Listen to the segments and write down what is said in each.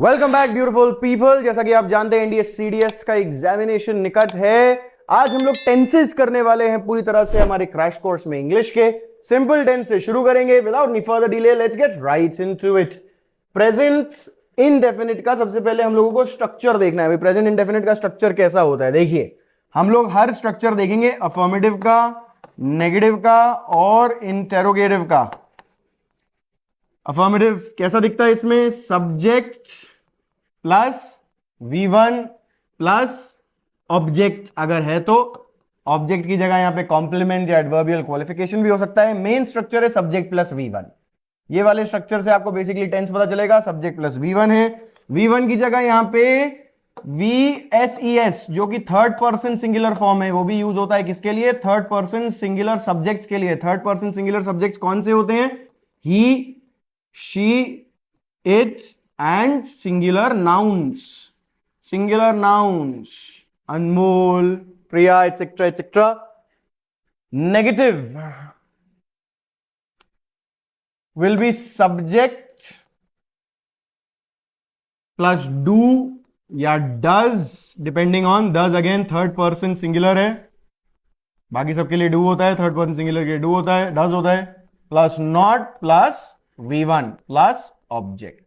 Welcome back beautiful people. जैसा कि आप जानते हैं एनडीए सीडीएस का एग्जामिनेशन निकट है। आज हम लोग टेंसेस करने वाले हैं पूरी तरह से हमारे क्रैश कोर्स में। इंग्लिश के सिंपल टेंस से शुरू करेंगे without any further delay. Let's get right into it. Present indefinite का सबसे पहले हम लोगों को स्ट्रक्चर देखना है। प्रेजेंट इंडेफिनिट का स्ट्रक्चर कैसा होता है देखिए, हम लोग हर स्ट्रक्चर देखेंगे, अफर्मेटिव का, नेगेटिव का और इंटेरोगेटिव का। अफर्मेटिव कैसा दिखता है इसमें, subject plus V1 plus object अगर है तो ऑब्जेक्ट की जगह यहां पे कॉम्प्लीमेंट या एडवर्बियल क्वालिफिकेशन भी हो सकता है। मेन स्ट्रक्चर है सब्जेक्ट प्लस V1। ये वाले स्ट्रक्चर से आपको बेसिकली टेंस पता चलेगा। सब्जेक्ट प्लस V1 है, V1 की जगह यहां पे VSES जो कि थर्ड पर्सन सिंगुलर फॉर्म है, वो भी यूज होता है किसके लिए, थर्ड पर्सन सिंगुलर सब्जेक्ट्स के लिए। थर्ड पर्सन सिंगुलर सब्जेक्ट्स कौन से होते हैं, he, she, it and singular nouns. Singular nouns Anmol, Priya etcetera etcetera. Negative will be subject plus do या does, depending on, does again third person singular है, बाकी सबके लिए डू होता है, थर्ड पर्सन सिंगुलर के लिए डू होता है, डज होता है, plus not plus V1 plus object.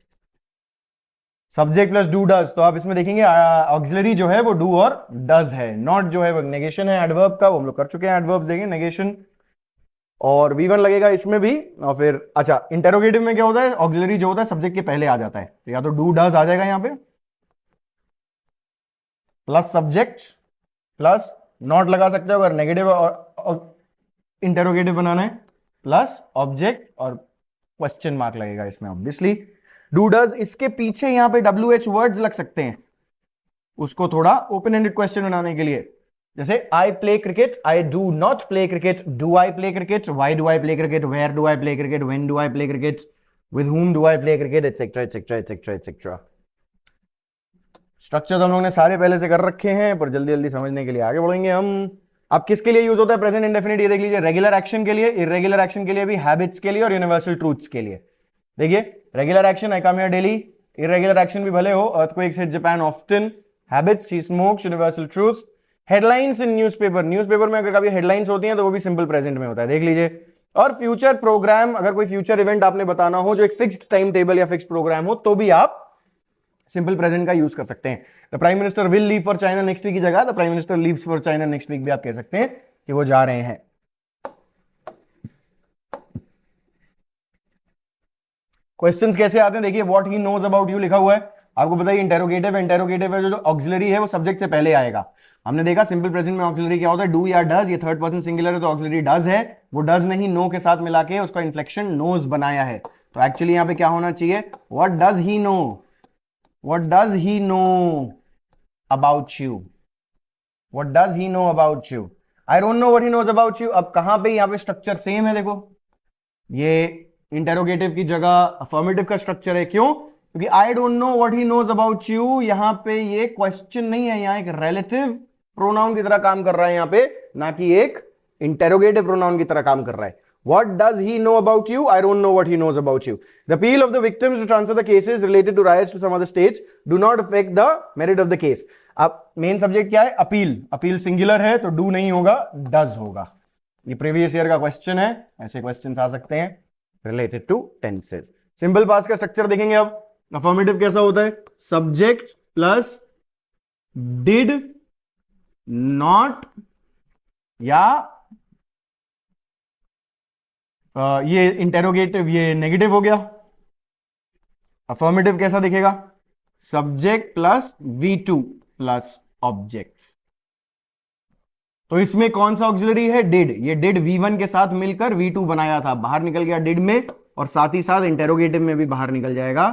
Subject plus do does, तो आप इसमें देखेंगे ऑक्सिलरी जो है वो डू और डज है, नॉट जो है वो नेगेशन है एडवर्ब का, वो हम लोग कर चुके हैं। एडवर्ब्स देंगे नेगेशन और V1 लगेगा इसमें भी। और फिर अच्छा, इंटेरोगेटिव में क्या होता है, ऑक्सिलरी जो होता है सब्जेक्ट के पहले आ जाता है, तो या तो डू डज आ जाएगा यहां पे, प्लस सब्जेक्ट प्लस नॉट लगा सकते हो अगर नेगेटिव और इंटेरोगेटिव बनाना है, प्लस ऑब्जेक्ट और क्वेश्चन मार्क लगेगा इसमें ऑब्वियसली। डू डज, इसके पीछे यहां पे WH वर्ड्स लग सकते हैं उसको थोड़ा ओपन एंडेड क्वेश्चन बनाने के लिए। जैसे I play cricket, I do not play cricket, do I play cricket, why do I play cricket, where do I play cricket, when do I play cricket, with whom do I play cricket, etcetera etcetera etcetera etcetera. Structure हम लोगों ने सारे पहले से कर रखे हैं, पर जल्दी जल्दी समझने के लिए आगे बढ़ेंगे हम। अब किसके लिए यूज होता है प्रेजेंट इंडेफिनिट, ये देख लीजिए, रेगुलर एक्शन के लिए, इर्रेगुलर एक्शन के लिए भी, हैबिट्स के लिए और यूनिवर्सल ट्रूथ्स के लिए। देखिए regular action, I come here daily, irregular action भी भले हो, earthquakes hit Japan often, habits, ही स्मोक्स, यूनिवर्सल ट्रूथ्स। हेडलाइंस इन न्यूज़पेपर, न्यूज़पेपर में अगर कभी हेडलाइंस होती हैं तो वो भी सिंपल प्रेजेंट में होता है, देख लीजिए। और फ्यूचर प्रोग्राम, अगर कोई फ्यूचर इवेंट आपने बताना हो जो एक फिक्स्ड टाइम टेबल या फिक्स्ड प्रोग्राम हो, तो भी आप सिंपल प्रेजेंट का यूज कर सकते हैं। The prime minister will leave for China next week की जगह the prime minister leaves for China next week भी आप कह सकते हैं कि वो जा रहे हैं। क्वेश्चंस कैसे आते हैं देखिए, what he knows about you लिखा हुआ है, आपको बताइए इंटेरोगेटिव, इंटेरोगेटिव है जो ऑक्सिलरी है वो सब्जेक्ट से पहले आएगा। हमने देखा सिंपल प्रेजेंट में ऑक्सिलरी क्या होता है, डू या डज, ये थर्ड पर्सन सिंगुलर है तो ऑक्सिलरी डज है, वो डज नहीं नो के साथ मिला के उसका इन्फ्लेक्शन नोज बनाया है। तो एक्चुअली यहां पे क्या होना चाहिए, what does he know, what does he know about you, what does he know about you, I don't know what he knows about you. अब कहां पे यहां पे स्ट्रक्चर सेम है, देखो ये इंटेरोगेटिव की जगह अफर्मेटिव का स्ट्रक्चर है, क्यों, क्योंकि I don't know what he knows about you, यहां पे ये क्वेश्चन नहीं है, यहां एक रिलेटिव प्रोनाउन की तरह काम कर रहा है यहां पे, ना कि एक इंटेरोगेटिव प्रोनाउन की तरह काम कर रहा है। What does he know about you? I don't know what he knows about you. The appeal of the victims to transfer the cases related to riots to some other states do not affect the merit of the case. अब main subject क्या है, appeal, appeal singular है तो do नहीं होगा, does होगा। ये previous year का क्वेश्चन है, ऐसे क्वेश्चंस आ सकते हैं related to tenses. Simple past का स्ट्रक्चर देखेंगे अब। अफर्मेटिव कैसा होता है, सब्जेक्ट प्लस डिड नॉट या ये इंटेरोगेटिव, ये नेगेटिव हो गया। अफर्मेटिव कैसा दिखेगा, subject plus V2 plus object. तो इसमें कौन सा ऑक्सिलरी है, डिड, ये डिड V1 के साथ मिलकर V2 बनाया था, बाहर निकल गया डिड में, और साथ ही साथ इंटेरोगेटिव में भी बाहर निकल जाएगा।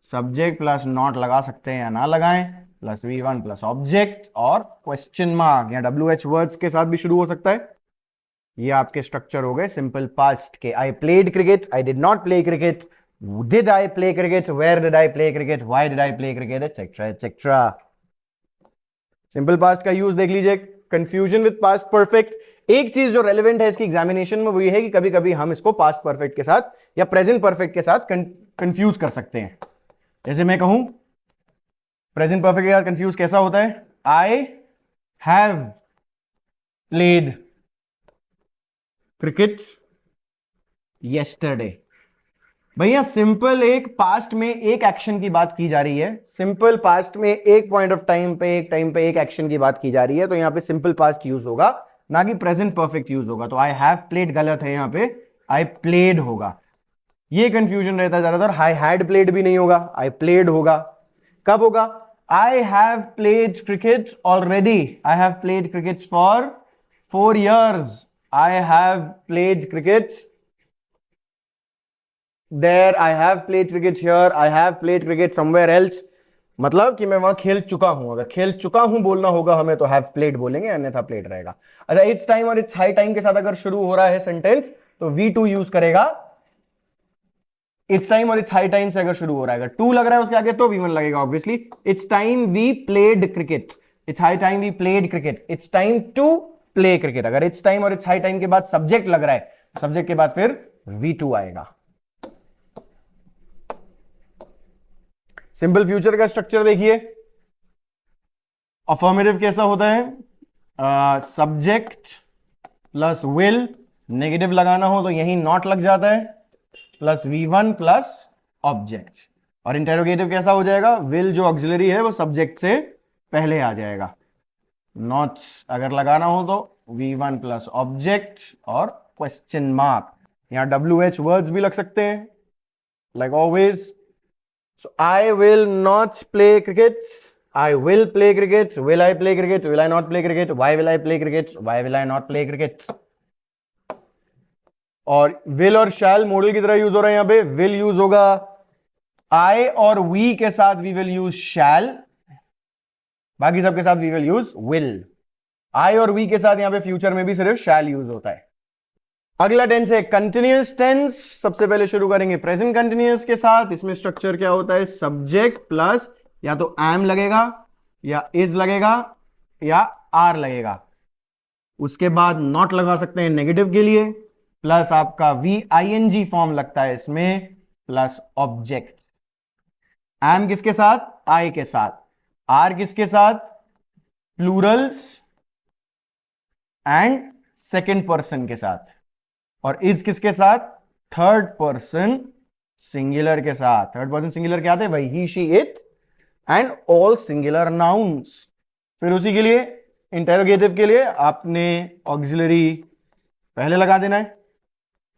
सब्जेक्ट प्लस नॉट लगा सकते हैं या ना लगाएं, प्लस V1 प्लस ऑब्जेक्ट और क्वेश्चन मार्क या WH वर्ड्स के साथ भी शुरू हो सकता है। ये आपके स्ट्रक्चर हो गए सिंपल पास्ट के। I played cricket, I did not play cricket, did I play cricket, where did I play cricket, why did I play cricket, etcetera etcetera. Simple past का यूज देख लीजिए, कंफ्यूजन विद पास्ट परफेक्ट। एक चीज जो relevant है इसकी examination में वो ये है कि कभी कभी हम इसको पास्ट परफेक्ट के साथ या प्रेजेंट परफेक्ट के साथ कंफ्यूज कर सकते हैं। जैसे मैं कहूं प्रेजेंट परफेक्ट के साथ कंफ्यूज कैसा होता है? I have played cricket yesterday. भैया सिंपल एक पास्ट में एक एक्शन की बात की जा रही है, सिंपल पास्ट में एक पॉइंट ऑफ टाइम पे एक टाइम पे एक एक्शन की बात की जा रही है, तो यहां पे सिंपल पास्ट यूज होगा, ना कि प्रेजेंट परफेक्ट यूज होगा। तो आई हैव प्लेड गलत है, यहां पे आई प्लेड होगा। ये कंफ्यूजन रहता है ज्यादातर। आई हैड प्लेड भी नहीं होगा, आई प्लेड होगा। कब होगा? I have played cricket already, I have played cricket for 4 years, I have played cricket there, I have played cricket here, I have played cricket somewhere else। मतलब कि मैं वहां खेल चुका हूं। अगर खेल चुका हूं बोलना होगा हमें तो have played बोलेंगे, अन्यथा played रहेगा। अच्छा, it's time और it's high time के साथ अगर शुरू हो रहा है सेंटेंस तो V2 यूज करेगा। it's time और it's high time से अगर शुरू हो रहा है, अगर टू लग रहा है उसके आगे तो V1 लगेगा obviously. it's time we played cricket, it's high time we played cricket, it's time to play cricket। अगर it's time और it's high time के बाद सब्जेक्ट लग रहा है, सब्जेक्ट के बाद फिर V2 आएगा। सिंपल फ्यूचर का स्ट्रक्चर देखिए, अफर्मेटिव कैसा होता है? सब्जेक्ट प्लस विल, नेगेटिव लगाना हो तो यही नॉट लग जाता है, प्लस V1 प्लस ऑब्जेक्ट। और इंटेरोगेटिव कैसा हो जाएगा? विल जो ऑक्सिलरी है वो सब्जेक्ट से पहले आ जाएगा। नॉट अगर लगाना हो तो V1 प्लस ऑब्जेक्ट और क्वेश्चन मार्क। यहां WH वर्ड्स भी लग सकते हैं, like always. So I will not play cricket, I will play cricket, will I play cricket, will I not play cricket, why will I play cricket, why will I not play cricket। और will और shall model की तरह use हो रहा है। यहां पे will use होगा, I और we के साथ we will use shall, बाकी सबके साथ we will use will। I और we के साथ यहां पे फ्यूचर में भी सिर्फ shall यूज होता है। अगला टेंस है कंटिन्यूअस टेंस। सबसे पहले शुरू करेंगे प्रेजेंट कंटिन्यूअस के साथ। इसमें स्ट्रक्चर क्या होता है? सब्जेक्ट प्लस या तो एम लगेगा या इज लगेगा या आर लगेगा, उसके बाद नॉट लगा सकते हैं नेगेटिव के लिए, प्लस आपका VING फॉर्म लगता है इसमें, प्लस ऑब्जेक्ट। एम किसके साथ? आई के साथ। आर किसके साथ? प्लूरल्स एंड सेकेंड पर्सन के साथ। और इज किसके साथ? थर्ड पर्सन सिंगुलर के साथ। थर्ड पर्सन सिंगुलर क्या थे? वही he, she, it and all singular nouns. फिर उसी के लिए इंटेरोगेटिव के लिए आपने ऑक्सिलरी पहले लगा देना है,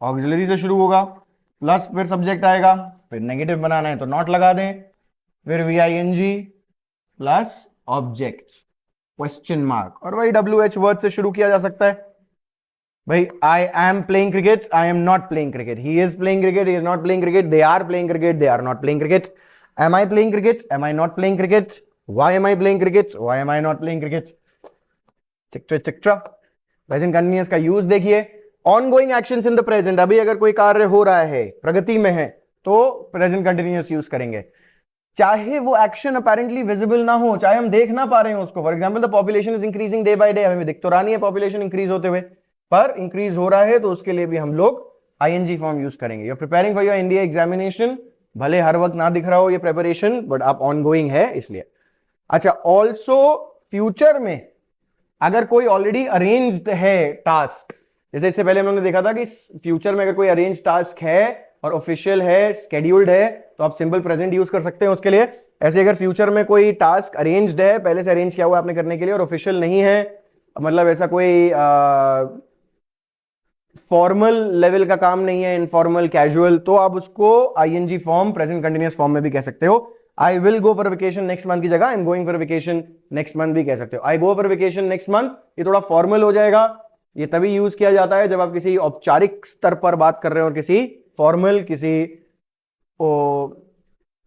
ऑक्सिलरी से शुरू होगा, प्लस फिर सब्जेक्ट आएगा, फिर नेगेटिव बनाना है तो नॉट लगा दें, फिर VING plus object question mark. और वही WH वर्ड से शुरू किया जा सकता है। भाई I am playing cricket, I am not playing cricket, he is playing cricket, he is not playing cricket, they are playing cricket, they are not playing cricket, am I playing cricket, am I not playing cricket, why am I playing cricket, why am I not playing cricket, etcetera. Present continuous का use देखिए, ongoing actions in the present. अभी अगर कोई कार्य हो रहा है, प्रगति में है, तो प्रेजेंट कंटिन्यूअस यूज करेंगे, चाहे वो एक्शन अपेरेंटली विजिबल ना हो, चाहे हम देख ना पा रहे हो उसको। For example the population is increasing day by day, हमें दिख तो रहा नहीं है पॉपुलेशन इंक्रीज होते हुए, पर इंक्रीज हो रहा है, तो उसके लिए भी हम लोग ING फॉर्म यूज करेंगे। You are preparing for your India examination, भले हर वक्त ना दिख रहा हो ये प्रिपरेशन, बट आप ऑनगोइंग है इसलिए। अच्छा, ऑल्सो फ्यूचर में अगर कोई ऑलरेडी अरेंज्ड है टास्क, जैसे इससे पहले हम लोग ने देखा था कि फ्यूचर में अगर कोई अरेंज टास्क है और ऑफिशियल है, स्केड्यूल्ड है, तो आप सिंपल प्रेजेंट यूज कर सकते हैं उसके लिए। ऐसे अगर फ्यूचर में कोई टास्क अरेंज्ड है, पहले से अरेंज किया हुआ आपने करने के लिए, और ऑफिशियल नहीं है, मतलब ऐसा कोई फॉर्मल लेवल का काम नहीं है, इनफॉर्मल कैजुअल, तो आप उसको ING form present continuous form में भी कह सकते हो। I will go for vacation next month की जगह I am going for vacation next month भी कह सकते हो। I go for vacation next month, ये थोड़ा फॉर्मल हो जाएगा। ये तभी यूज किया जाता है जब आप किसी औपचारिक स्तर पर बात कर रहे हो और किसी फॉर्मल, किसी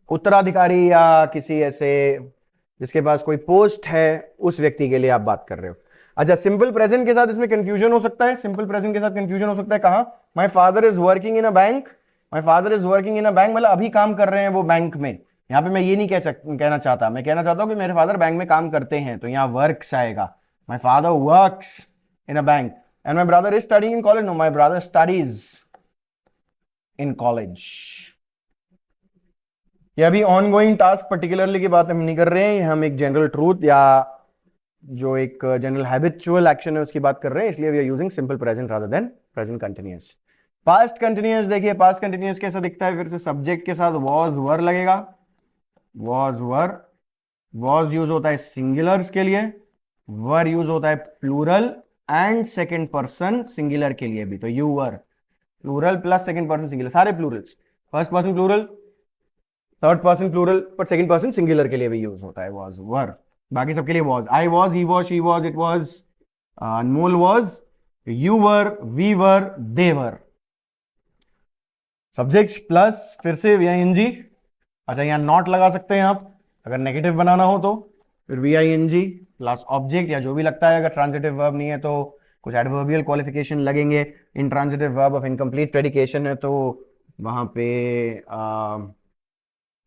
उत्तराधिकारी या किसी ऐसे जिसके पास कोई पोस्ट है, उस व्यक्ति के लिए आप बात कर रहे हो। अच्छा, सिंपल प्रेजेंट के साथ इसमें कंफ्यूजन हो सकता है। सिंपल प्रेजेंट के साथ कंफ्यूजन हो सकता है कहां? My father is working in a bank, my father is working in a bank, मतलब अभी काम कर रहे हैं वो बैंक में। यहां पे मैं ये नहीं कहना चाहता, मैं कहना चाहता हूं कि मेरे फादर बैंक में काम करते हैं, तो यहां वर्क्स आएगा। My father works in a bank and my brother is studying in college, no my brother studies in college. ये अभी ऑनगोइंग टास्क पर्टिकुलरली की बात हम नहीं कर रहे हैं, हम एक जनरल ट्रूथ या जो एक जनरल हैबिचुअल एक्शन है उसकी बात कर रहे हैं, इसलिए we are using simple present rather than present continuous. Past continuous देखिए, पास्ट कंटिन्यूअस कैसा दिखता है, फिर से सब्जेक्ट के साथ वॉज वर लगेगा, वॉज वर, वॉज यूज होता है सिंगुलर्स के लिए, वर यूज होता है plural and second person singular के लिए भी, तो you were plural plus second person singular, सारे plurals, first person plural, third person plural, पर सेकेंड पर्सन सिंगुलर के लिए भी यूज होता है वॉज वर, बाकी सबके लिए was, I was, he was, she was, it was, Anmol was, you were, we were, they were. Subject plus फिर से वी-आई-एन-जी, अच्छा यहां नॉट लगा सकते हैं आप अगर नेगेटिव बनाना हो तो, फिर वी-आई-एन-जी प्लस ऑब्जेक्ट या जो भी लगता है, अगर ट्रांजिटिव वर्ब नहीं है तो कुछ एडवर्बियल क्वालिफिकेशन लगेंगे, इंट्रांजिटिव वर्ब ऑफ इनकम्प्लीट प्रेडिकेशन है तो वहां पे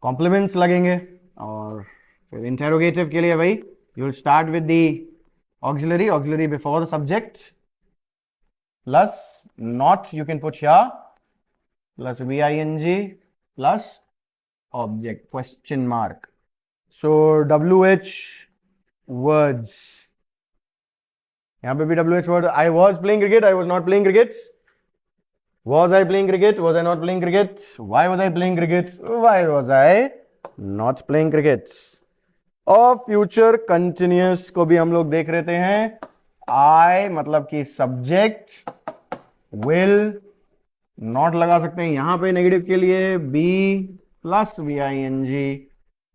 कॉम्प्लीमेंट्स लगेंगे, और फिर इंटेरोगेटिव के लिए वही you will start with the auxiliary, auxiliary before the subject plus not you can put here plus V I N G plus object question mark. So WH words, यहां पे भी WH word, I was playing cricket, I was not playing cricket, was I playing cricket, was I not playing cricket, why was I playing cricket, why was I not playing cricket। और future continuous को भी हम लोग देख रहे हैं, I मतलब कि सब्जेक्ट, will नॉट लगा सकते हैं यहां पे नेगेटिव के लिए, be plus V I N G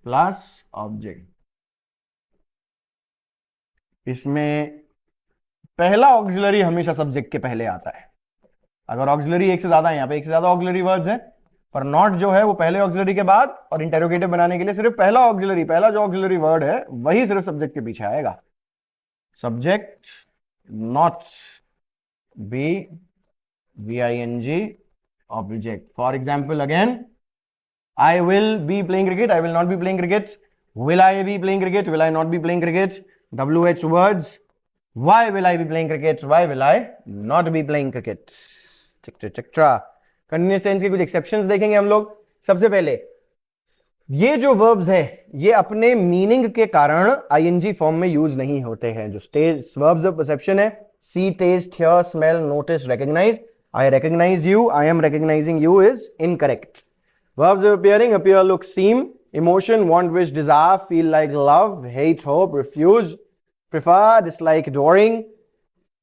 plus object. इसमें पहला ऑक्सिलरी हमेशा सब्जेक्ट के पहले आता है, अगर ऑक्सिलरी एक से ज्यादा है, यहां पे एक से ज्यादा ऑक्सिलरी वर्ड्स हैं, पर नॉट जो है वो पहले ऑक्सिलरी के बाद, और इंटेरोगेटिव बनाने के लिए सिर्फ पहला ऑक्सिलरी, पहला जो ऑक्सिलरी वर्ड है वही सिर्फ सब्जेक्ट के पीछे आएगा, subject not be V I N G object. For example again, I will be playing cricket, I will not be playing cricket, will I be playing cricket, will I not be playing cricket, WH words, why will I be playing cricket, why will I not be playing cricket, continuous tense के कुछ exceptions देखेंगे हम लोग। सबसे पहले ये जो verbs है ये अपने मीनिंग के कारण आईएनजी फॉर्म में यूज नहीं होते हैं, जो स्टेज वर्ब्स ऑफ परसेप्शन है, see, taste, hear, smell, notice, recognise, I recognise you, I am recognising you is incorrect. Verbs of appearing, appear, look, seem, emotion, want, wish, desire, feel like, love, hate, hope, refuse, prefer, dislike, adoring,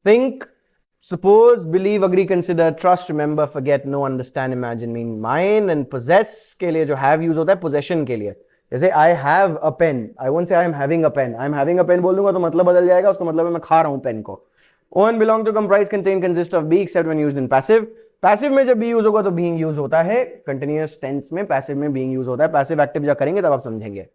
think, suppose, believe, agree, consider, trust, remember, forget, know, understand, imagine, mean, mind, and possess के लिए जो have use होता है possession के लिए, जैसे I have a pen, I won't say I am having a pen, I am having a pen बोल दूंगा तो मतलब बदल जाएगा, उसका मतलब है मैं खा रहा हूं पेन को। own, belong to, comprise, contain, consist of, be, except when used in passive, passive में जब be यूज होगा तो being यूज होता है, कंटिन्यूअस टेंस में पैसिव में being यूज होता है, पैसिव एक्टिव जब करेंगे तब आप समझेंगे।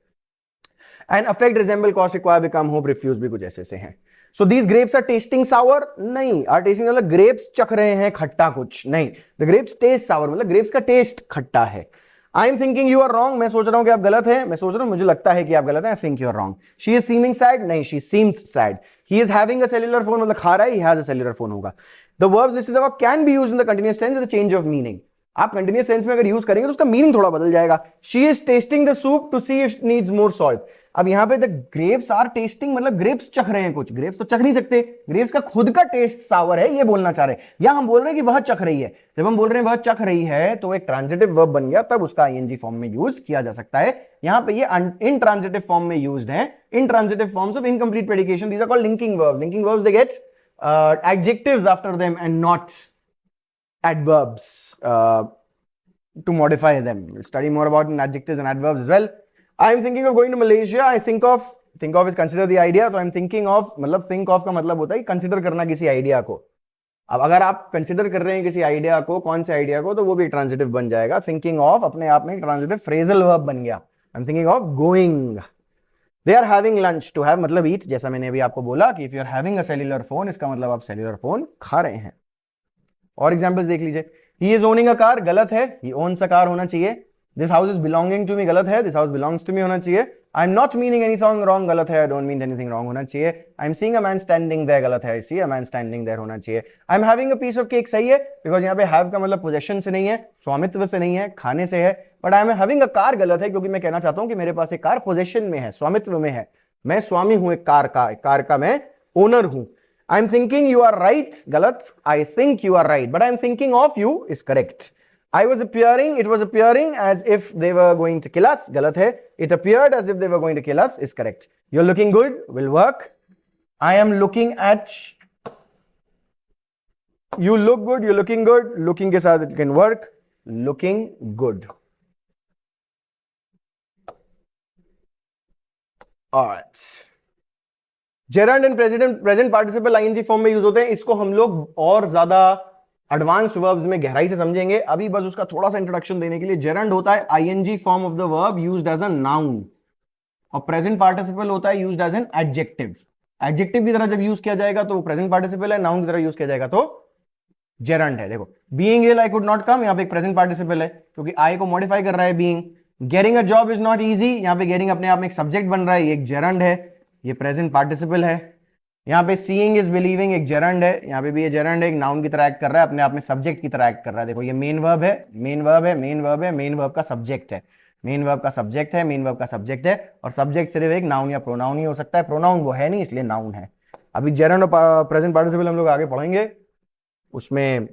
And affect, resemble, cost, require, become, hope, refuse भी कुछ ऐसे से हैं। So these grapes are tasting sour, नहीं, आर टेस्टिंग मतलब ग्रेप्स चख रहे हैं खट्टा कुछ नहीं, द ग्रेप्स टेस्ट सावर मतलब ग्रेप्स का टेस्ट खट्टा है। I am thinking you are wrong, मैं सोच रहा हूं कि आप गलत है, मैं सोच रहा हूं मुझे लगता है कि आप गलत है, I think you are wrong. She is seeming sad, नहीं, she seems sad. He is having a cellular phone मतलब खा रहा है, he has a cellular phone होगा। The verbs listed above can be used in the continuous tense with the change of meaning, आप continuous tense में अगर use करेंगे तो उसका मीनिंग थोड़ा बदल जाएगा। She is tasting the soup to see if needs more salt, अब यहां पे द ग्रेप्स आर टेस्टिंग मतलब ग्रेप्स चख रहे हैं कुछ, ग्रेप्स तो चख नहीं सकते, ग्रेप्स का खुद का टेस्ट सावर है, ये बोलना चाह रहे हैं, या हम बोल रहे हैं कि वह चख रही है, जब हम बोल रहे हैं वह चख रही है तो एक ट्रांजिटिव वर्ब बन गया, तब उसका आईएनजी फॉर्म में यूज किया जा सकता है। यहां पे ये इन ट्रांजिटिव फॉर्म में यूज्ड है, intransitive forms of incomplete predication, these are called linking verbs. Linking verbs they get adjectives after them and not adverbs to modify them. We'll study more about adjectives and adverbs as well. I am thinking of going to Malaysia. I think of is consider the idea, तो I am thinking of मतलब think of का मतलब होता है consider करना किसी idea को। अब अगर आप कंसिडर कर रहे हैं किसी आइडिया को, कौन से आइडिया को, तो वो भी ट्रांजिटिव बन जाएगा। थिंकिंग ऑफ अपने आप में ट्रांजिटिव फ्रेजल वर्ब बन गया। I am thinking of going. They are having lunch, to have मतलब ईट, जैसा मैंने अभी आपको बोला कि if you are having a cellular phone, इसका मतलब आप सेल्युलर फोन खा रहे हैं। और एग्जांपल्स देख लीजिए, he is owning a car, गलत है, ही ओन्स अ कार होना चाहिए। This house is belonging to me, गलत है, this house belongs to me होना चाहिए। I am not meaning anything wrong, गलत है, I don't mean anything wrong होना चाहिए। I am seeing a man standing there, गलत है, I see a man standing there होना चाहिए। I am having a piece of cake, सही है, बिकॉज यहाँ पे हैव का मतलब पोजेशन से नहीं है, स्वामित्व से नहीं है, खाने से है। But I am having a car गलत है, क्योंकि मैं कहना चाहता हूं कि मेरे पास एक कार पोजेशन में है, स्वामित्व में है, मैं स्वामी हूं एक कार का मैं ओनर हूं। I am thinking you are right, गलत, I think you are right, but I am thinking of you is correct. I was appearing, it was appearing as if they were going to kill us, galat hai. It appeared as if they were going to kill us is correct. You're looking good, will work. I am looking at, you look good, you're looking good, looking ke saath it can work, looking good. Alright. Gerund and present participle ing form में use होते हैं, इसको हम लोग और ज्यादा advanced verbs में गहराई से समझेंगे। अभी बस उसका थोड़ा सा इंट्रोडक्शन देने के लिए, जेरंड होता है ING form of the verb used as a noun, और प्रेजेंट पार्टिसिपल होता है used as an adjective. Adjective की तरह जब यूज किया जाएगा तो प्रेजेंट पार्टिसिपल है, नाउन की तरह यूज किया जाएगा तो जेरंड है। देखो, being ill I could not come, यहां पे एक प्रेजेंट पार्टिसिपल है क्योंकि आई को मॉडिफाई कर रहा है being. Getting a job is not easy, यहां पे गेटिंग अपने आप में एक सब्जेक्ट बन रहा है, ये एक जेरंड है, ये प्रेजेंट पार्टिसिपल है। यहाँ पे सीइंग इज बिलीविंग एक जेरंड है, यहाँ पे भी ये जेरंड है, एक नाउन की तरह एक्ट कर रहा है, अपने आप में सब्जेक्ट की तरह एक्ट कर रहा है। देखो ये मेन वर्ब है, मेन वर्ब है, मेन वर्ब है, मेन वर्ब का सब्जेक्ट है, मेन वर्ब का सब्जेक्ट है, मेन वर्ब का सब्जेक्ट है, और सब्जेक्ट सिर्फ एक नाउन या प्रोनाउन ही हो सकता है, प्रोनाउन वो है नहीं इसलिए नाउन है। अभी जेरंड और प्रेजेंट पार्टिसिपल हम लोग आगे पढ़ेंगे, उसमें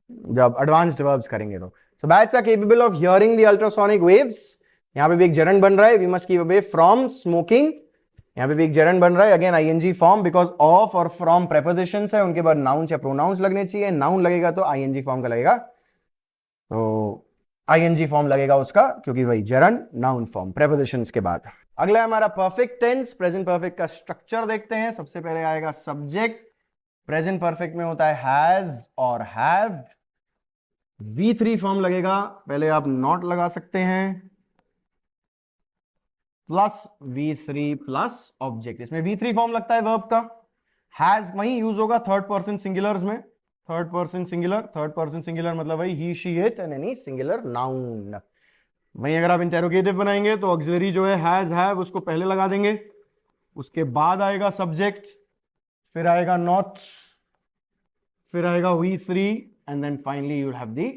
जब एडवांस्ड वर्ब्स करेंगे तो। So bats are capable of hearing the ultrasonic waves, यहाँ पे भी एक जेरंड बन रहा है, we must keep away from smoking, यहाँ पे भी एक जेरंड बन रहा है, again ING form, because of और फ्रॉम प्रेपोजिशंस है, उनके बाद नाउन्स या प्रोनाउंस लगने चाहिए, नाउन लगेगा तो आईएनजी फॉर्म का लगेगा, तो आईएनजी फॉर्म लगेगा उसका, क्योंकि वही जेरंड नाउन फॉर्म प्रेपोजिशंस के बाद। अगला है हमारा परफेक्ट टेंस। प्रेजेंट परफेक्ट का स्ट्रक्चर देखते हैं। सबसे पहले आएगा सब्जेक्ट, प्रेजेंट परफेक्ट में होता है हैज और हैव, V3 फॉर्म लगेगा, पहले आप नॉट लगा सकते हैं, प्लस V3 प्लस ऑब्जेक्ट, इसमें V3 फॉर्म लगता है वर्ब का। हैज वहीं यूज होगा थर्ड पर्सन सिंगुलर्स में, थर्ड पर्सन सिंगुलर मतलब वही he she it and any singular noun. वहीं अगर आप इंटेरोगेटिव बनाएंगे तो ऑक्सिलरी जो है हैज हैव उसको पहले लगा देंगे, उसके बाद आएगा सब्जेक्ट, फिर आएगा नॉट, फिर आएगा V3 and then finally you have the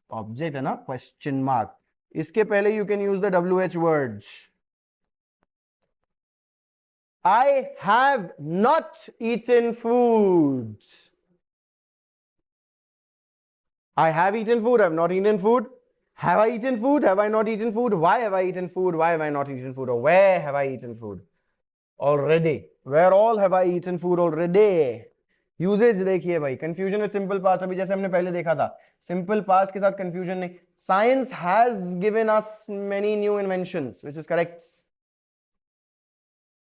object है ना, क्वेश्चन मार्क। इसके पहले you can use the WH words. I have not eaten food. I have eaten food. I have not eaten food. Have I eaten food? Have I not eaten food? Why have I eaten food? Why have I not eaten food? Or where have I eaten food? Already. Where all have I eaten food already? Usages देखिए भाई, confusion with simple past, अभी जैसे हमने पहले देखा था, simple past के साथ कंफ्यूजन नहीं। Science has given us many new inventions, which is correct.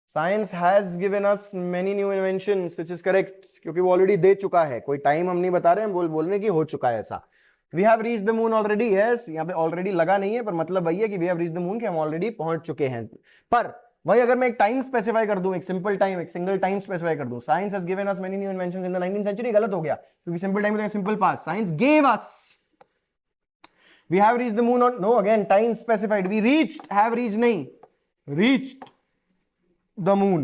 Science has given us many new inventions, which is correct, क्योंकि वो ऑलरेडी दे चुका है, कोई टाइम हम नहीं बता रहे हैं, बोलने की हो चुका है ऐसा। We have reached the moon already, yes, यहाँ पे ऑलरेडी लगा नहीं है, पर मतलब वही है कि we have reached the moon, कि हम ऑलरेडी पहुंच चुके हैं। पर वही अगर मैं एक टाइम स्पेसिफाई कर दूं, एक सिंपल टाइम, एक सिंगल टाइम स्पेसिफाई कर दूं, science has given us many new inventions in the 19th century, गलत हो गया, क्योंकि सिंपल टाइम में simple past, science gave us, we have reached the moon, no again time specified, we reached, have reached नहीं, reached the moon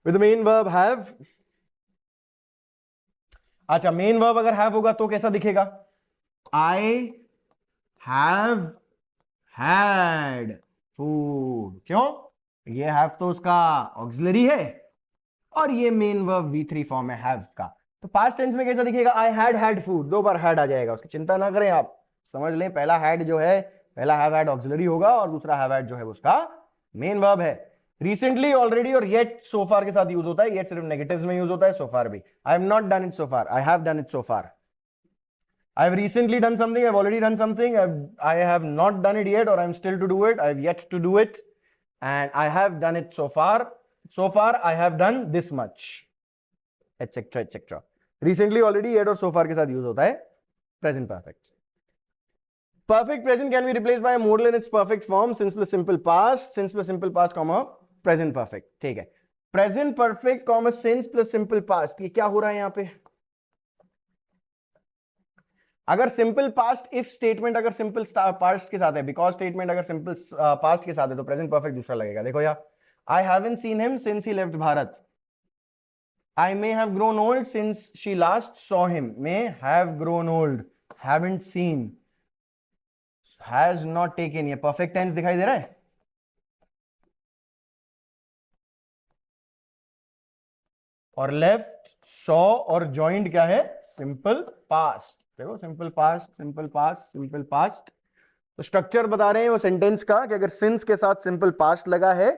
with the main verb have। अच्छा, main verb अगर have होगा तो कैसा दिखेगा? I have had food। क्यों? ये have तो उसका ऑक्सिलरी है और ये मेन वर्ब V3 फॉर्म है have का, तो पास्ट टेंस में कैसा दिखेगा? I had food, दो बार had आ जाएगा, उसकी चिंता ना करें आप, समझ लें पहला had जो है, पहला have had ऑक्सिलरी होगा और दूसरा have had जो है उसका मेन वर्ब है। रिसेंटली, ऑलरेडी और येट सो फार के साथ यूज होता है, येट सिर्फ नेगेटिव्स में यूज होता है, सो फार भी। I have not done it so far, I have done it so far. I have recently done something, I have already done something, I have not done it yet, और I am still to do it, I have yet to do it, and I have done it so far, so far I have done this much, etcetera etcetera. Recently, already, yet और so far के साथ use होता है present perfect. Perfect present can be replaced by a modal in its perfect form, since plus simple past, since plus simple past, comma present perfect। ठीक है, present perfect, comma since plus simple past, ये क्या हो रहा है यहाँ पे? अगर सिंपल पास्ट इफ स्टेटमेंट अगर सिंपल पास्ट के साथ है, बिकॉज स्टेटमेंट अगर सिंपल पास्ट के साथ है, तो प्रेजेंट परफेक्ट दूसरा लगेगा. देखो यार, I haven't seen him since he left Bharat. I may have grown old since she last saw him. May have grown old. Haven't seen. Has not taken. ये perfect tense दिखाई दे रहा है. और left, saw और joined क्या है? Simple past. देखो simple past, simple past, simple past. तो स्ट्रक्चर बता रहे हैं वो सेंटेंस का कि अगर since के साथ simple past लगा है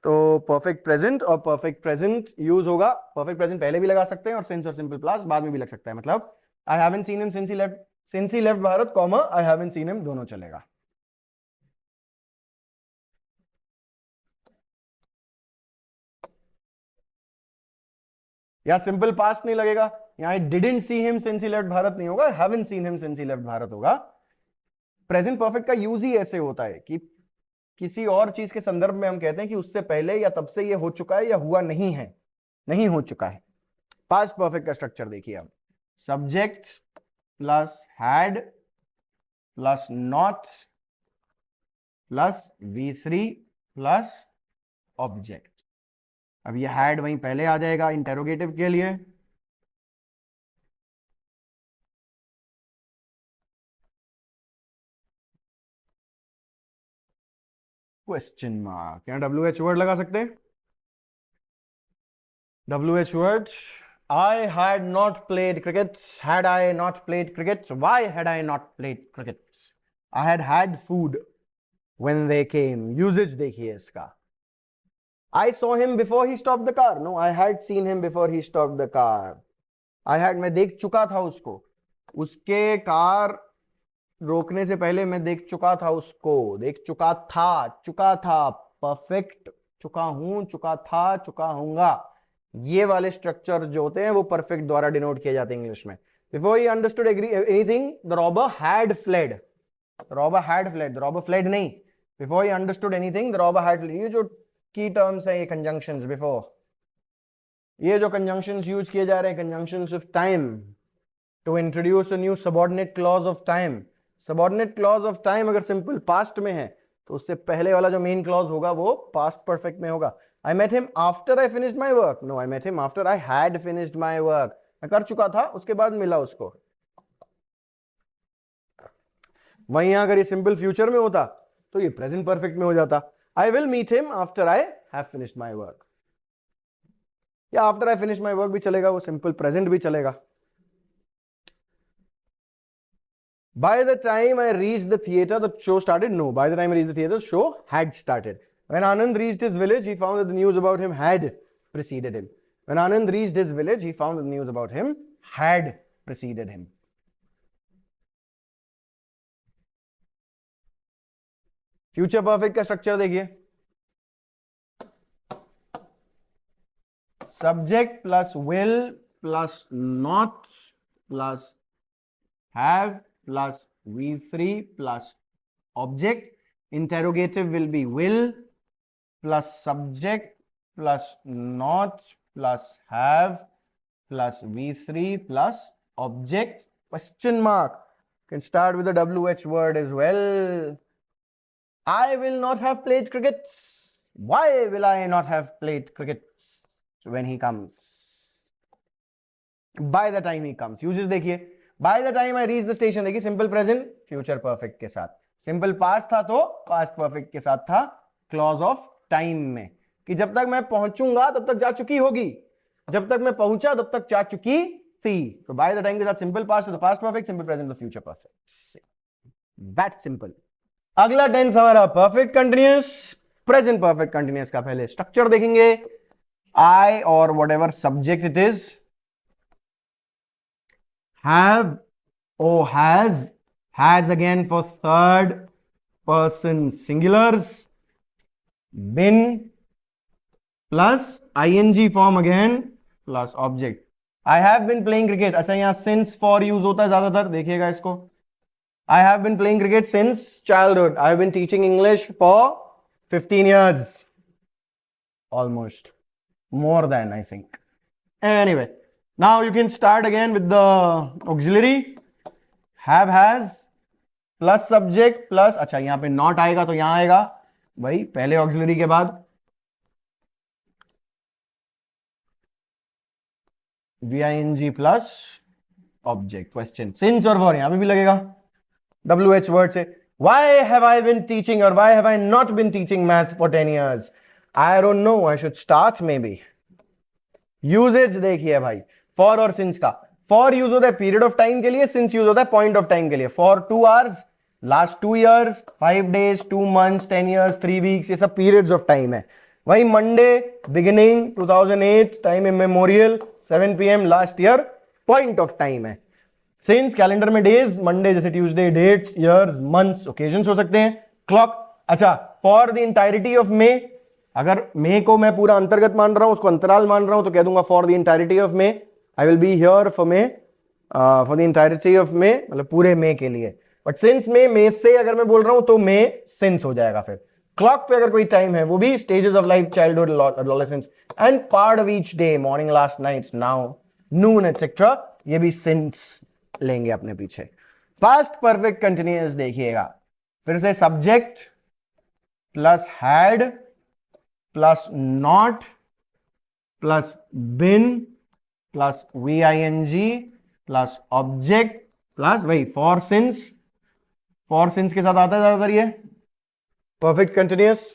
तो परफेक्ट प्रेजेंट, और परफेक्ट प्रेजेंट यूज होगा. परफेक्ट प्रेजेंट पहले भी लगा सकते हैं और सिंस और सिंपल पास्ट बाद में भी लग सकता है. मतलब I haven't seen him since he left Bharat, comma I haven't seen him, दोनों चलेगा. या सिंपल पास्ट नहीं लगेगा, यहां I didn't see him since he left Bharat नहीं होगा, haven't seen him since he left Bharat होगा. प्रेजेंट परफेक्ट का यूज ही ऐसे होता है कि किसी और चीज के संदर्भ में हम कहते हैं कि उससे पहले या तब से ये हो चुका है या हुआ नहीं है, नहीं हो चुका है. पास्ट परफेक्ट का स्ट्रक्चर देखिए अब. Subject plus had plus not plus V3 plus object. अब ये हैड वहीं पहले आ जाएगा इंटेरोगेटिव के लिए. Question mark. क्या WH वर्ड लगा सकते हैं? WH word. I had not played cricket. Had I not played cricket? Why had I not played cricket? I had had food when they came. Usage देखिए इसका. I saw him before he stopped the car. No, I had seen him before he stopped the car. I had, मैं देख चुका था उसको. उसके car रोकने से पहले मैं देख चुका था उसको. देख चुका था. परफेक्ट. चुका हूं, चुका था, चुका हूंगा. ये वाले स्ट्रक्चर जो होते हैं वो परफेक्ट द्वारा डिनोट किए जाते हैं इंग्लिश में. Before he understood anything the robber had fled. Robber had fled, the robber fled नहीं. Before he understood anything the robber had fled. ये जो की टर्म्स है, ये कंजंक्शंस. बिफोर, ये जो कंजंक्शंस यूज किए जा रहे हैं, conjunctions of time, to introduce a new subordinate clause of time. Subordinate clause of time अगर सिंपल पास्ट में है तो उससे पहले वाला जो मेन क्लॉज होगा वो पास्ट परफेक्ट में होगा. I met him after I finished my work. No, I met him after I had finished my work. मैं कर चुका था, उसके बाद मिला उसको. वहीं अगर ये सिंपल फ्यूचर में होता तो ये प्रेजेंट परफेक्ट में हो जाता. I will meet him after I have finished my work. या after I finish my work भी चलेगा, वो सिंपल प्रेजेंट भी चलेगा. By the time I reached the theater, the show started. No, by the time I reached the theater, the show had started. When Anand reached his village, he found that the news about him had preceded him. When Anand reached his village, he found that the news about him had preceded him. Future perfect का structure देखिए. Subject plus will plus not plus have plus V3 plus object. Interrogative will be will plus subject plus not plus have plus V3 plus object. Question mark. Can start with the WH word as well. I will not have played cricket. Why will I not have played cricket when he comes? By the time he comes. Uses देखिए. By the time I reach the station देखिए, simple present future perfect के साथ. Simple past था तो past perfect के साथ था clause of time में, कि जब तक मैं पहुंचूंगा तब तक जा चुकी होगी, जब तक मैं पहुंचा तब तक जा चुकी थी. तो बाय द टाइम के साथ सिंपल पास्ट तो पास्ट परफेक्ट, सिंपल प्रेजेंट तो फ्यूचर परफेक्ट. That simple. अगला टेंस हमारा perfect continuous. Present perfect continuous का पहले स्ट्रक्चर देखेंगे. आई और whatever subject it is, have or has again for third person singulars, been plus ing form again plus object. I have been playing cricket. अच्छा यहां since for use होता है ज्यादातर, देखिएगा इसको. I have been playing cricket since childhood. I have been teaching English for 15 years. Almost. More than, I think. Anyway, now you can start again with the auxiliary. Have has plus subject plus, अच्छा यहां पे not आएगा तो यहां आएगा भाई पहले auxiliary के बाद VING plus object question, since और फॉर यहां पे भी लगेगा WH वर्ड से. Why have I been teaching or why have I not been teaching maths for 10 years? I don't know. I should start maybe. Usages देखिए भाई, for और since का. फॉर यूज होता है पीरियड ऑफ टाइम के लिए, since use होता है पॉइंट ऑफ टाइम के लिए. For 2 hours, last 2 years, 5 days, 2 months, 10 years, 3 weeks, ये सब पीरियड्स ऑफ टाइम है. वही Monday beginning 2008 time immemorial 7 PM last year point of time है. सिंस कैलेंडर में डेज, मंडे जैसे Tuesday, dates, years, months, occasions हो सकते हैं. क्लॉक, अच्छा for the entirety of May, अगर मे को मैं पूरा अंतर्गत मान रहा हूं, उसको अंतराल मान रहा हूं, तो कह दूंगा for the entirety of may, I will be here for may, for the entirety of मे, मतलब पूरे मे के लिए. बट सिंस मे से अगर मैं बोल रहा हूं तो मे सिंस हो जाएगा. फिर क्लॉक पे अगर कोई टाइम है, वो भी stages of life, childhood, adolescence and part of each day, morning, last night, now, Noon etcetera, ये भी सिंस लेंगे अपने पीछे. पास्ट परफेक्ट कंटिन्यूअस देखिएगा, फिर से subject plus had plus not plus been plus VING plus object plus वही for since. For since के साथ आता है ज्यादातर ये परफेक्ट कंटिन्यूअस.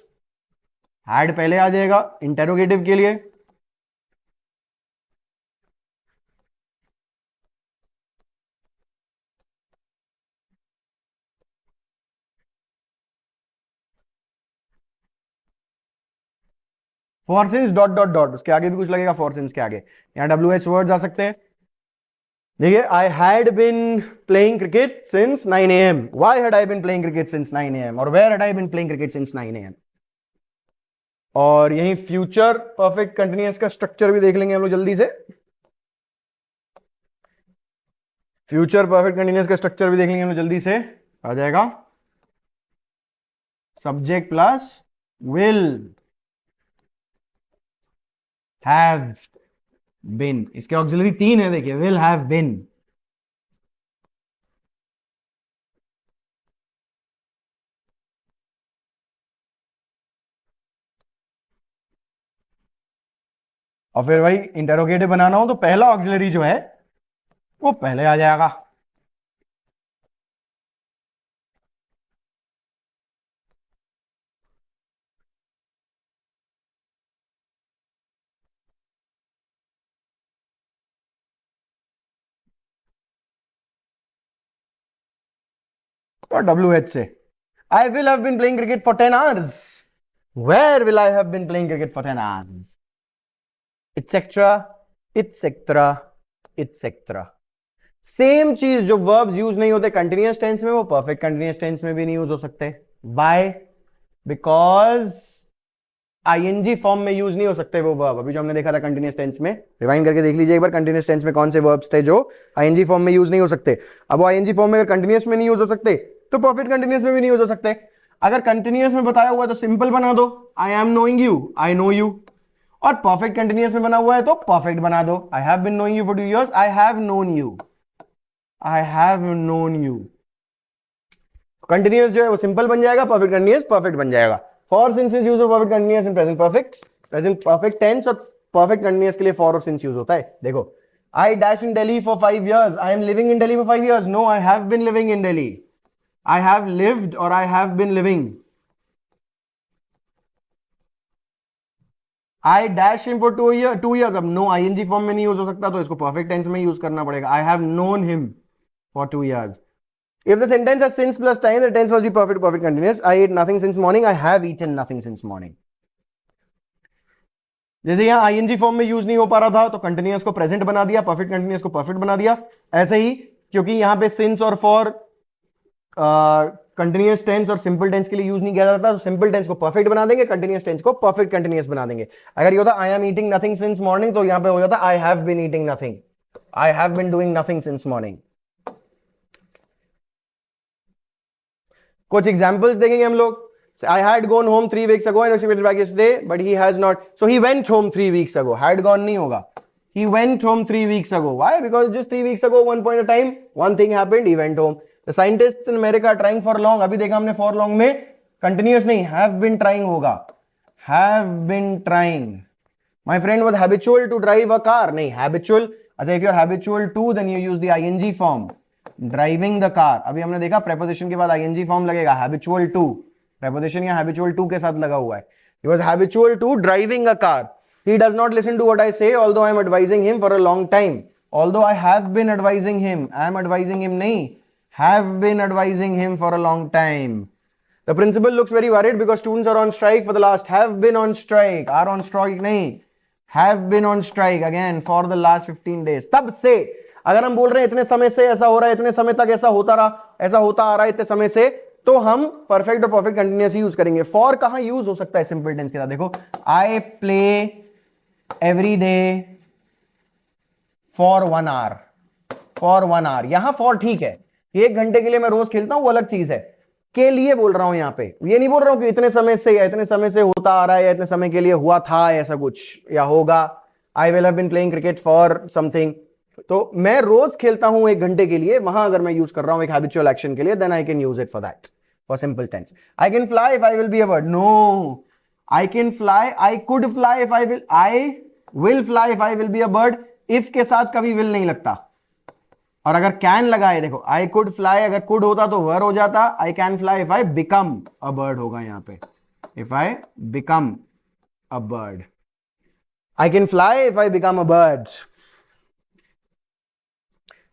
हैड पहले आ जाएगा इंटेरोगेटिव के लिए. For since dot dot dot, उसके आगे भी कुछ लगेगा फॉर सिंस के आगे. यहां WH वर्ड्स आ सकते हैं. देखिए, I had been playing cricket since 9 AM. Why had I been playing cricket since 9 AM और where had I been playing cricket since 9 AM. और यही फ्यूचर परफेक्ट कंटिन्यूअस का स्ट्रक्चर भी देख लेंगे हम लोग जल्दी से. फ्यूचर परफेक्ट कंटिन्यूअस का स्ट्रक्चर भी देख लेंगे हम लोग जल्दी से. आ जाएगा subject plus will have been. इसके ऑक्सिलरी 3 है देखिए, विल हैव बिन, और फिर भाई इंटेरोगेटिव बनाना हो तो पहला ऑक्सिलरी जो है वो पहले आ जाएगा. तो WH से I will have been playing cricket for 10 hours. Where will I have been playing cricket for 10 hours? Etc. etc. etc. Same चीज, जो वर्ब्स यूज नहीं होते कंटिन्यूअस टेंस में, वो परफेक्ट कंटिन्यूअस टेंस में भी नहीं यूज हो सकते. बाय, बिकॉज ING फॉर्म में यूज नहीं हो सकते वो वर्ब. अभी जो हमने देखा था कंटिन्यूअस टेंस में, रिवाइंड करके देख लीजिए एक बार, कंटिन्यूअस टेंस में कौन से वर्ब्स थे जो ING फॉर्म में यूज नहीं हो सकते. अब वो ING फॉर्म में अगर कंटिन्यूअस में नहीं यूज हो सकते तो परफेक्ट कंटिन्यूअस में भी नहीं यूज हो सकते. अगर कंटिन्यूअस में बताया हुआ है तो सिंपल बना दो, I am knowing you, I know you. और परफेक्ट कंटिन्यूअस में बना हुआ है तो परफेक्ट बना दो, I have been knowing you for 2 years, I have known you, I have known you. Continuous जो है वो सिंपल बन जाएगा, परफेक्ट कंटिन्यूअस परफेक्ट बन जाएगा. For since is use of perfect continuous in present perfect tense, और perfect continuous के लिए फॉर और सिंस यूज होता है. देखो, I dash in Delhi for 5 years, I am living in Delhi for 5 years. No, I have been living in Delhi. I have lived और I have been living. I dash him for 2 years. अब no ING form में नहीं use हो सकता, तो इसको perfect tense में use करना पड़ेगा. I have known him for 2 years. If the sentence has since plus time, the tense must be perfect continuous. I ate nothing since morning. I have eaten nothing since morning. जैसे यहाँ ING form में use नहीं हो पा रहा था तो continuous को प्रेजेंट बना दिया, परफेक्ट कंटिन्यूअस को परफेक्ट बना दिया. ऐसे ही क्योंकि यहाँ पे सिंस और फॉर कंटिन्यूअस टेंस और सिंपल टेंस के लिए यूज नहीं किया जाता, तो सिंपल टेंस को परफेक्ट बना देंगे, कंटिन्यूअस टेंस को परफेक्ट कंटिन्यूअस बना देंगे. अगर ये होता I am eating nothing since morning, तो यहां पे हो जाता I have been eating nothing, I have been doing nothing since morning. कुछ एग्जांपल्स देखेंगे हम लोग. I had gone home 3 weeks ago and received it back yesterday, but he has not. So he went home 3 weeks ago. Had gone नहीं होगा. he went home 3 weeks ago. Why? Because just 3 weeks ago, one point of time, one thing happened, he went home. The scientists in America are trying for long. अभी देखा हमने for long में continuous नहीं, have been trying होगा. Have been trying. My friend was habitual to drive a car. नहीं, habitual. अच्छा, if you're habitual to, then you use the ing form. Driving the car. अभी हमने देखा preposition के बाद ing form लगेगा. Habitual to. Preposition या habitual to के साथ लगा हुआ है. He was habitual to driving a car. He does not listen to what I say, although I am advising him for a long time. Although I have been advising him. I am advising him नहीं. Have been advising him for a long time. The principal looks very worried because students are on strike for the last. Have been on strike. Are on strike नहीं. Have been on strike again for the last 15 days. तब से अगर हम बोल रहे हैं इतने समय से ऐसा हो रहा है, इतने समय तक ऐसा होता रहा, ऐसा होता आ रहा है इतने समय से, तो हम परफेक्ट और परफेक्ट कंटिन्यूअस यूज करेंगे. फॉर कहां यूज हो सकता है सिंपल टेंस के साथ? देखो, I play every day for 1 hour. For 1 hour यहां फॉर ठीक है, 1 घंटे के लिए मैं रोज खेलता हूं, वो अलग चीज है. के लिए बोल रहा हूं यहां पे, ये नहीं बोल रहा हूं कि इतने समय से या इतने समय से होता आ रहा है या इतने समय के लिए हुआ था ऐसा कुछ या होगा. I will have been playing cricket for something. तो मैं रोज खेलता हूं 1 घंटे के लिए, वहां अगर मैं यूज कर रहा हूं एक हैबिचुअल एक्शन के लिए, then I can use it for that, for simple tense. I can fly if I will be a bird. No, I can fly, I could fly if I will fly if I will be a bird. If के साथ कभी will नहीं लगता. और अगर can लगा है, देखो आई कुड फ्लाई, अगर कुड होता तो वर हो जाता. I can fly if I become a bird होगा यहां पे. If I become a bird. I can fly if I become a bird.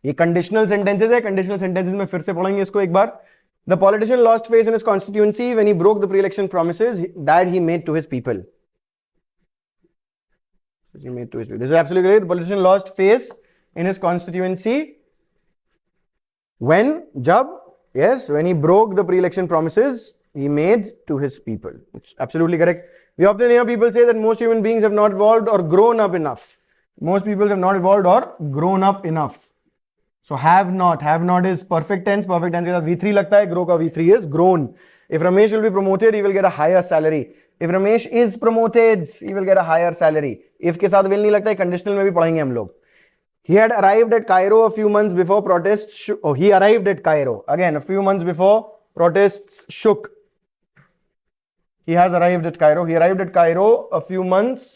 ये कंडीशनल सेंटेंसेस है. कंडीशनल सेंटेंसेस में फिर से पढ़ेंगे इसको एक बार. The politician lost face in his constituency when he broke the pre-election promises that he made to his people. He made to his people. This is absolutely correct. The politician lost face in his constituency when, jab, yes, when he broke the pre-election promises he made to his people. It's absolutely correct. We often hear people say that most human beings have not evolved or grown up enough. Most people have not evolved or grown up enough. So have not is perfect tense. Perfect tense के साथ V3 लगता है. Grow का V3 is grown. If Ramesh will be promoted, he will get a higher salary. If Ramesh is promoted, he will get a higher salary. If के साथ will नहीं लगता है, conditional में भी पढ़ेंगे हम लोग. He had arrived at Cairo a few months before protests. He arrived at Cairo again a few months before protests shook. He has arrived at Cairo. He arrived at Cairo a few months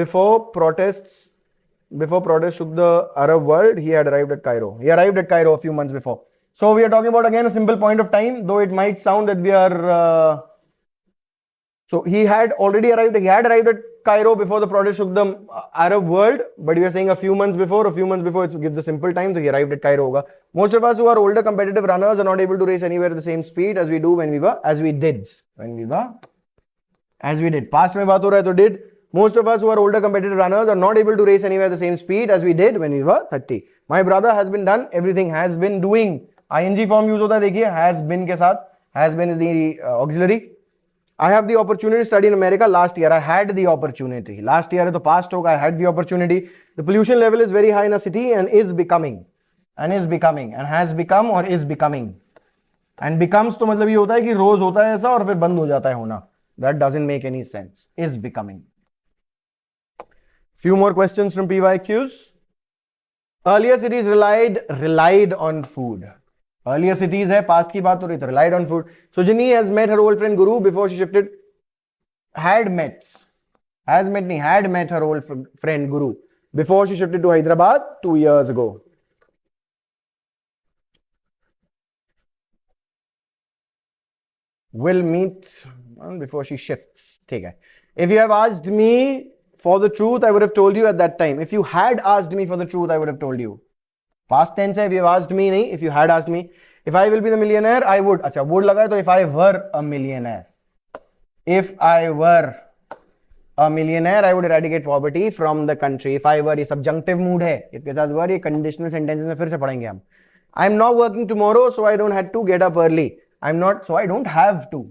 before protests shook the Arab world. He had arrived at Cairo. He arrived at Cairo a few months before. So we are talking about again a simple point of time, though it might sound that we are. So he had already arrived. He had arrived at Cairo before the protest shook the Arab world, but we are saying a few months before. A few months before, it gives a simple time. So he arrived at Cairo. Hoga. Most of us who are older competitive runners are not able to race anywhere at the same speed as we do when we were, as we did. Past में बात हो रहा है तो did. Most of us who are older competitive runners are not able to race anywhere at the same speed as we did when we were 30. My brother has been done. Everything has been doing. ing form use होता है, देखिए has been के साथ. Has been is the auxiliary. I have the opportunity to study in America. Last year I had the opportunity. Last year है तो past होगा. I had the opportunity. The pollution level is very high in a city and is becoming and has become or is becoming. And becomes तो मतलब ये होता है कि रोज होता है ऐसा और फिर बंद हो जाता है होना. That doesn't make any sense. Is becoming. Few more questions from PYQs. Earlier cities relied on food. Earlier cities है, past की बात हो रही तो relied on food. Sujani has met her old friend Guru before she shifted. Had met her old friend Guru before she shifted to Hyderabad 2 years ago. Will meet before she shifts. ठीक है. If you have asked me for the truth, I would have told you at that time. If you had asked me for the truth, I would have told you. Past tense है. If you have asked me नहीं. If you had asked me. If I will be the millionaire, I would. अच्छा, would लगा है तो if I were a millionaire. If I were a millionaire, I would eradicate poverty from the country. If I were, ये subjunctive mood है. If के साथ were, ये conditional sentences में फिर से पढ़ेंगे हम. I'm not working tomorrow, so I don't have to get up early. I'm not, so I don't have to.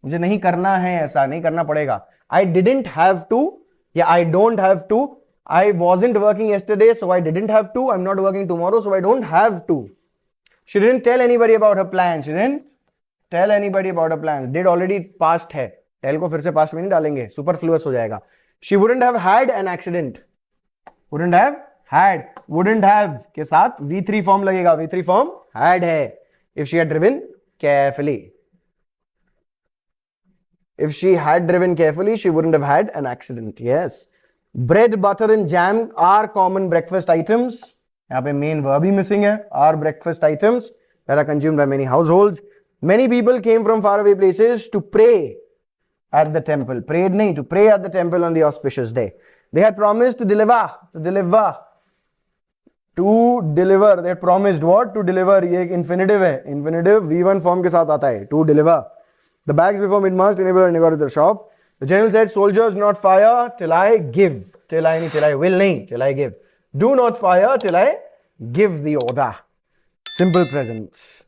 मुझे नहीं करना है ऐसा, नहीं करना पड़ेगा. I didn't have to, या I don't have to. I wasn't working yesterday, so I didn't have to. I'm not working tomorrow, so I don't have to. She didn't tell anybody about her plans. She didn't tell anybody about her plans. Did already past है. Tell को फिर से past में नहीं डालेंगे. Superfluous हो जाएगा. She wouldn't have had an accident. Wouldn't have had. Wouldn't have के साथ V3 form लगेगा. V3 form had है. If she had driven carefully. If she had driven carefully, she wouldn't have had an accident. Yes. Bread, butter and jam are common breakfast items. यहाँ पे main verb ही missing है. Are breakfast items that are consumed by many households. Many people came from faraway places to pray at the temple. Prayed nahi, to pray at the temple on the auspicious day. They had promised to deliver. They had promised what? To deliver. ये एक infinitive है. Infinitive V1 form के साथ आता है. To deliver. The bags before mid-march, and they got to the shop. The general said, soldiers, not fire till I give. Till I will nahi, till I give. Do not fire till I give the order. Simple present.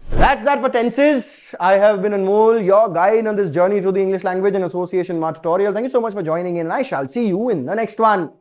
That's that for tenses. I have been Anmol, your guide on this journey through the English language and association mark tutorial. Thank you so much for joining in. I shall see you in the next one.